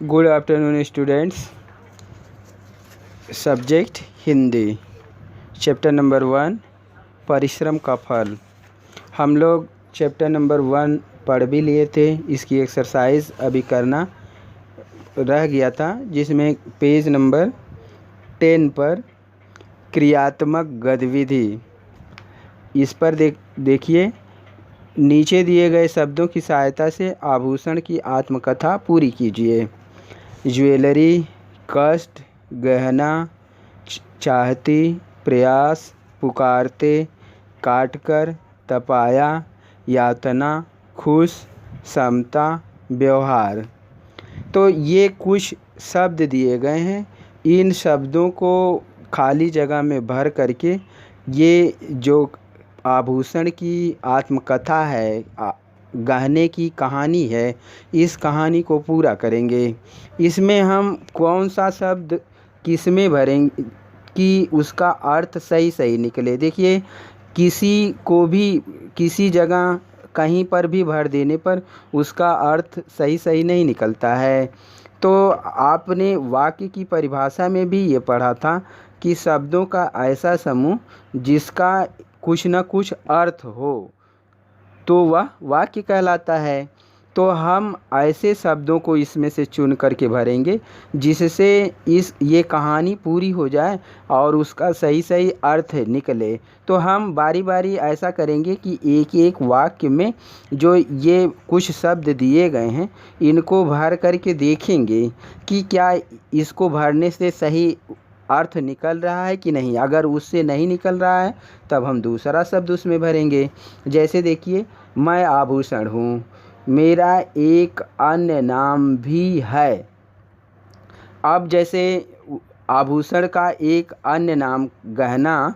Good afternoon students. Subject Hindi, chapter number 1 परिश्रम का फल। हम लोग चैप्टर नंबर 1 पढ़ भी लिए थे। इसकी एक्सरसाइज अभी करना रह गया था, जिसमें पेज नंबर 10 पर क्रियात्मक गतिविधि, इस पर देखिए। नीचे दिए गए शब्दों की सहायता से आभूषण की आत्मकथा पूरी कीजिए। ज्वेलरी, कष्ट, गहना, चाहती, प्रयास, पुकारते, काटकर, तपाया, यातना, खुश, समता, व्यवहार। तो ये कुछ शब्द दिए गए हैं। इन शब्दों को खाली जगह में भर करके ये जो आभूषण की आत्मकथा है, गहने की कहानी है, इस कहानी को पूरा करेंगे। इसमें हम कौन सा शब्द किस में भरेंगे कि उसका अर्थ सही सही निकले। देखिए, किसी को भी किसी जगह कहीं पर भी भर देने पर उसका अर्थ सही सही नहीं निकलता है। तो आपने वाक्य की परिभाषा में भी ये पढ़ा था कि शब्दों का ऐसा समूह जिसका कुछ न कुछ अर्थ हो तो वह वाक्य कहलाता है। तो हम ऐसे शब्दों को इसमें से चुन करके भरेंगे जिससे ये कहानी पूरी हो जाए और उसका सही सही अर्थ निकले। तो हम बारी बारी ऐसा करेंगे कि एक एक वाक्य में जो ये कुछ शब्द दिए गए हैं, इनको भर करके देखेंगे कि क्या इसको भरने से सही अर्थ निकल रहा है कि नहीं। अगर उससे नहीं निकल रहा है तब हम दूसरा शब्द उसमें भरेंगे। जैसे देखिए, मैं आभूषण हूँ, मेरा एक अन्य नाम भी है। अब जैसे आभूषण का एक अन्य नाम गहना,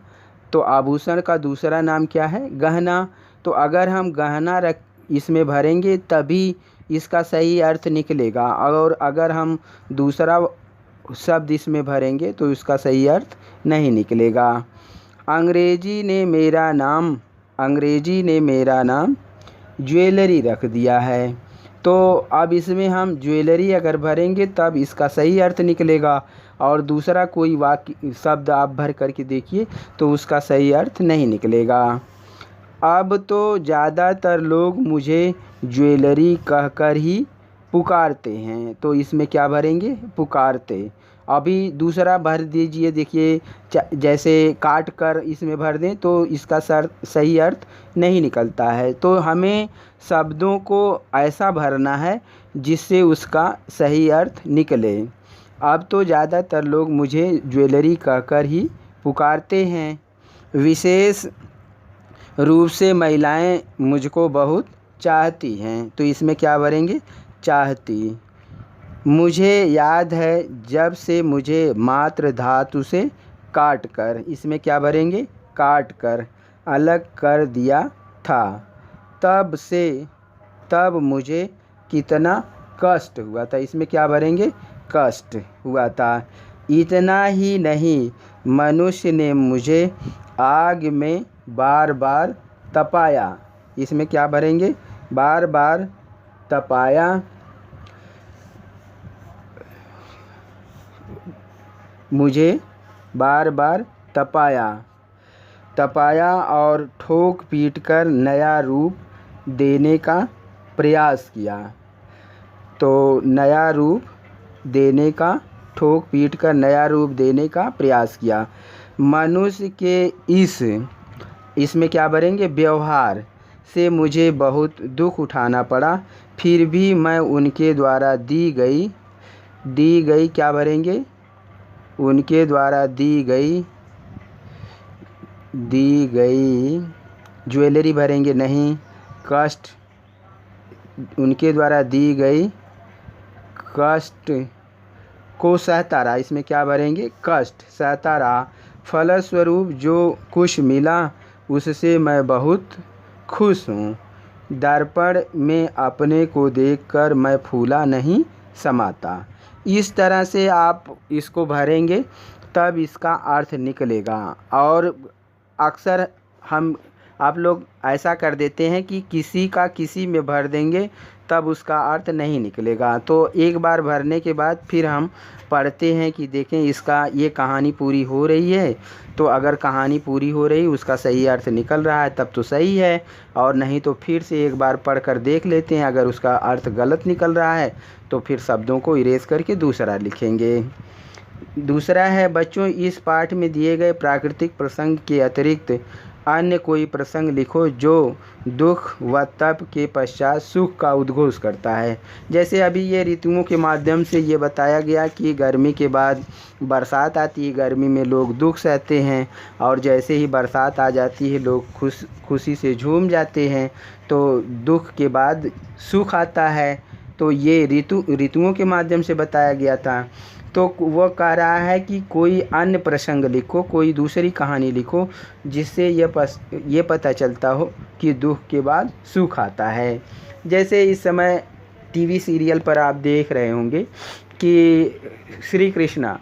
तो आभूषण का दूसरा नाम क्या है? गहना। तो अगर हम गहना इसमें भरेंगे तभी इसका सही अर्थ निकलेगा, और अगर हम दूसरा शब्द इसमें भरेंगे तो इसका सही अर्थ नहीं निकलेगा। अंग्रेजी ने मेरा नाम ज्वेलरी रख दिया है। तो अब इसमें हम ज्वेलरी अगर भरेंगे तब इसका सही अर्थ निकलेगा, और दूसरा कोई वाक्य शब्द आप भर करके देखिए तो उसका सही अर्थ नहीं निकलेगा। अब तो ज़्यादातर लोग मुझे ज्वेलरी कहकर ही पुकारते हैं। तो इसमें क्या भरेंगे? पुकारते। अभी दूसरा भर दीजिए। देखिए, जैसे काट कर इसमें भर दें तो इसका सही अर्थ नहीं निकलता है। तो हमें शब्दों को ऐसा भरना है जिससे उसका सही अर्थ निकले। अब तो ज़्यादातर लोग मुझे ज्वेलरी कहकर ही पुकारते हैं। विशेष रूप से महिलाएं मुझको बहुत चाहती हैं। तो इसमें क्या भरेंगे? चाहती। मुझे याद है जब से मुझे मात्र धातु से काट कर, इसमें क्या भरेंगे? काट कर अलग कर दिया था, तब मुझे कितना कष्ट हुआ था। इसमें क्या भरेंगे? कष्ट हुआ था। इतना ही नहीं, मनुष्य ने मुझे आग में बार बार तपाया। इसमें क्या भरेंगे? बार बार तपाया। मुझे बार बार तपाया और ठोक पीट कर नया रूप देने का प्रयास किया। तो नया रूप देने का, ठोक पीट कर नया रूप देने का प्रयास किया। मनुष्य के इसमें क्या भरेंगे? व्यवहार से मुझे बहुत दुख उठाना पड़ा, फिर भी मैं उनके द्वारा दी गई क्या भरेंगे? उनके द्वारा दी गई ज्वेलरी भरेंगे नहीं। कष्ट, उनके द्वारा दी गई कष्ट को सहता रहा। इसमें क्या भरेंगे? कष्ट सहता रहा। फलस्वरूप जो कुछ मिला उससे मैं बहुत खुश हूँ। दर्पण में अपने को देखकर मैं फूला नहीं समाता। इस तरह से आप इसको भरेंगे तब इसका अर्थ निकलेगा। और अक्सर आप लोग ऐसा कर देते हैं कि किसी का किसी में भर देंगे तब उसका अर्थ नहीं निकलेगा। तो एक बार भरने के बाद फिर हम पढ़ते हैं कि देखें इसका ये कहानी पूरी हो रही है। तो अगर कहानी पूरी हो रही उसका सही अर्थ निकल रहा है तब तो सही है, और नहीं तो फिर से एक बार पढ़ कर देख लेते हैं। अगर उसका अर्थ गलत निकल रहा है तो फिर शब्दों को इरेज करके दूसरा लिखेंगे। दूसरा है बच्चों, इस पाठ में दिए गए प्राकृतिक प्रसंग के अतिरिक्त अन्य कोई प्रसंग लिखो जो दुख व तप के पश्चात सुख का उद्घोष करता है। जैसे अभी ये ऋतुओं के माध्यम से ये बताया गया कि गर्मी के बाद बरसात आती है, गर्मी में लोग दुख सहते हैं, और जैसे ही बरसात आ जाती है लोग खुशी से झूम जाते हैं। तो दुख के बाद सुख आता है। तो ये ऋतुओं के माध्यम से बताया गया था। तो वह कह रहा है कि कोई अन्य प्रसंग लिखो, कोई दूसरी कहानी लिखो जिससे ये पता चलता हो कि दुख के बाद सुख आता है। जैसे इस समय टीवी सीरियल पर आप देख रहे होंगे कि श्री कृष्णा,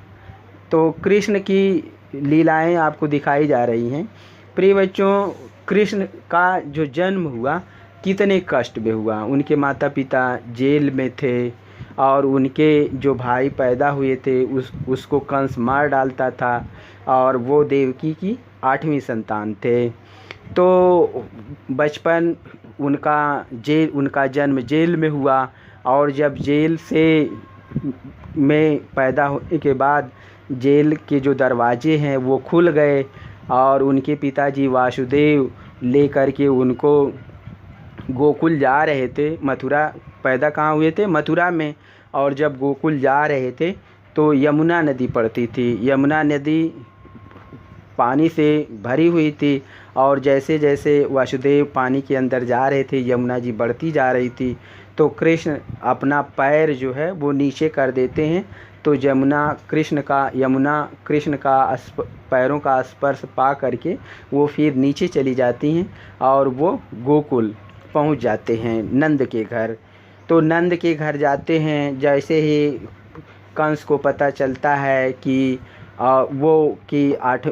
तो कृष्ण की लीलाएं आपको दिखाई जा रही हैं। प्रिय बच्चों, कृष्ण का जो जन्म हुआ कितने कष्ट में हुआ। उनके माता पिता जेल में थे, और उनके जो भाई पैदा हुए थे उसको कंस मार डालता था, और वो देवकी की 8वीं संतान थे। तो बचपन उनका जन्म जेल में हुआ, और जब जेल से में पैदा होने के बाद जेल के जो दरवाजे हैं वो खुल गए, और उनके पिताजी वासुदेव लेकर के उनको गोकुल जा रहे थे। मथुरा पैदा कहाँ हुए थे? मथुरा में। और जब गोकुल जा रहे थे तो यमुना नदी पड़ती थी। यमुना नदी पानी से भरी हुई थी, और जैसे जैसे वासुदेव पानी के अंदर जा रहे थे यमुना जी बढ़ती जा रही थी। तो कृष्ण अपना पैर जो है वो नीचे कर देते हैं, तो यमुना कृष्ण का पैरों का स्पर्श पा करके वो फिर नीचे चली जाती हैं, और वो गोकुल पहुंच जाते हैं नंद के घर। तो नंद के घर जाते हैं। जैसे ही कंस को पता चलता है कि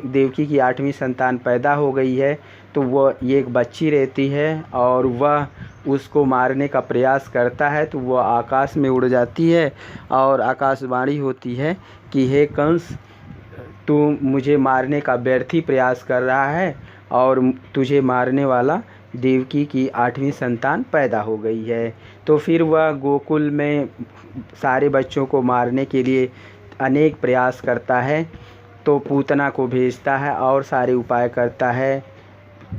देवकी की 8वीं संतान पैदा हो गई है, तो वो एक बच्ची रहती है, और वह उसको मारने का प्रयास करता है। तो वह आकाश में उड़ जाती है, और आकाशवाणी होती है कि हे कंस, तू मुझे मारने का व्यर्थ ही प्रयास कर रहा है, और तुझे मारने वाला देवकी की 8वीं संतान पैदा हो गई है। तो फिर वह गोकुल में सारे बच्चों को मारने के लिए अनेक प्रयास करता है। तो पूतना को भेजता है और सारे उपाय करता है।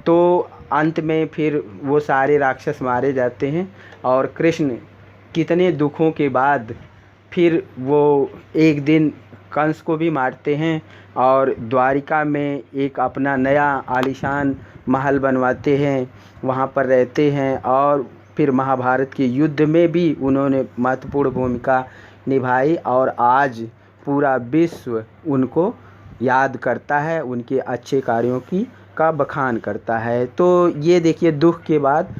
तो अंत में फिर वो सारे राक्षस मारे जाते हैं, और कृष्ण कितने दुखों के बाद फिर वो एक दिन कंस को भी मारते हैं, और द्वारिका में एक अपना नया आलीशान महल बनवाते हैं, वहाँ पर रहते हैं। और फिर महाभारत के युद्ध में भी उन्होंने महत्वपूर्ण भूमिका निभाई, और आज पूरा विश्व उनको याद करता है, उनके अच्छे कार्यों का बखान करता है। तो ये देखिए, दुख के बाद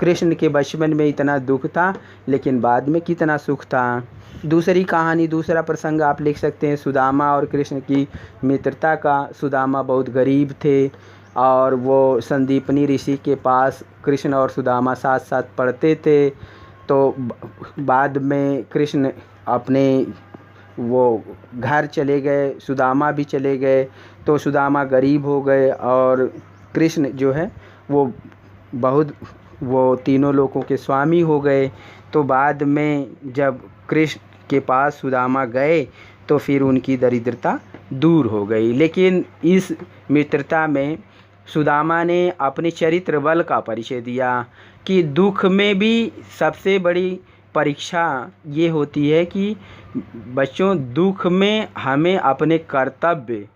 कृष्ण के बचपन में इतना दुख था, लेकिन बाद में कितना सुख था। दूसरी कहानी, दूसरा प्रसंग आप लिख सकते हैं सुदामा और कृष्ण की मित्रता का। सुदामा बहुत गरीब थे, और वो संदीपनी ऋषि के पास कृष्ण और सुदामा साथ साथ पढ़ते थे। तो बाद में कृष्ण अपने वो घर चले गए, सुदामा भी चले गए। तो सुदामा गरीब हो गए, और कृष्ण जो है वो तीनों लोकों के स्वामी हो गए। तो बाद में जब कृष्ण के पास सुदामा गए तो फिर उनकी दरिद्रता दूर हो गई। लेकिन इस मित्रता में सुदामा ने अपने चरित्र बल का परिचय दिया कि दुख में भी सबसे बड़ी परीक्षा ये होती है कि बच्चों, दुख में हमें अपने कर्तव्य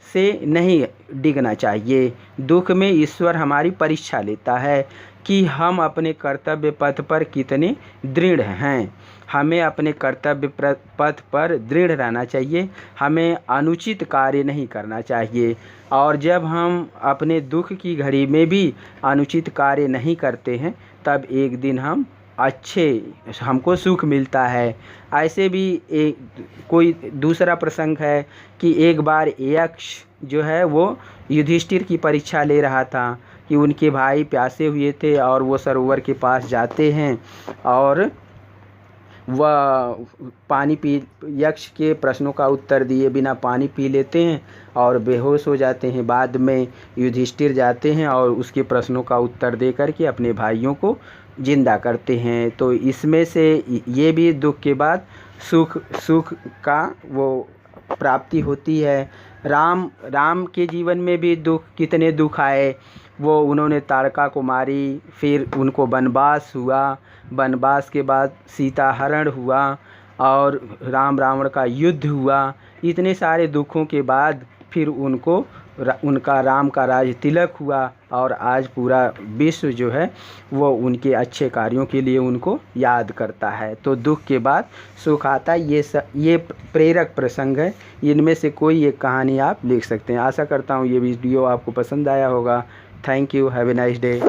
से नहीं डिगना चाहिए। दुख में ईश्वर हमारी परीक्षा लेता है कि हम अपने कर्तव्य पथ पर कितने दृढ़ हैं। हमें अपने कर्तव्य पथ पर दृढ़ रहना चाहिए, हमें अनुचित कार्य नहीं करना चाहिए। और जब हम अपने दुख की घड़ी में भी अनुचित कार्य नहीं करते हैं, तब एक दिन हमको सुख मिलता है। ऐसे भी कोई दूसरा प्रसंग है कि एक बार यक्ष जो है वो युधिष्ठिर की परीक्षा ले रहा था कि उनके भाई प्यासे हुए थे और वो सरोवर के पास जाते हैं और वह पानी पी यक्ष के प्रश्नों का उत्तर दिए बिना पानी पी लेते हैं और बेहोश हो जाते हैं। बाद में युधिष्ठिर जाते हैं और उसके प्रश्नों का उत्तर दे करके अपने भाइयों को जिंदा करते हैं। तो इसमें से ये भी दुख के बाद सुख का वो प्राप्ति होती है। राम के जीवन में भी कितने दुख आए। वो उन्होंने तारका को मारी, फिर उनको वनवास हुआ, वनवास के बाद सीता हरण हुआ और राम रावण का युद्ध हुआ। इतने सारे दुखों के बाद फिर उनका राम का राज तिलक हुआ और आज पूरा विश्व जो है वो उनके अच्छे कार्यों के लिए उनको याद करता है। तो दुख के बाद सुख आता है। ये प्रेरक प्रसंग है। इनमें से कोई एक कहानी आप लिख सकते हैं। आशा करता हूँ ये वीडियो आपको पसंद आया होगा। Thank you. Have a nice day.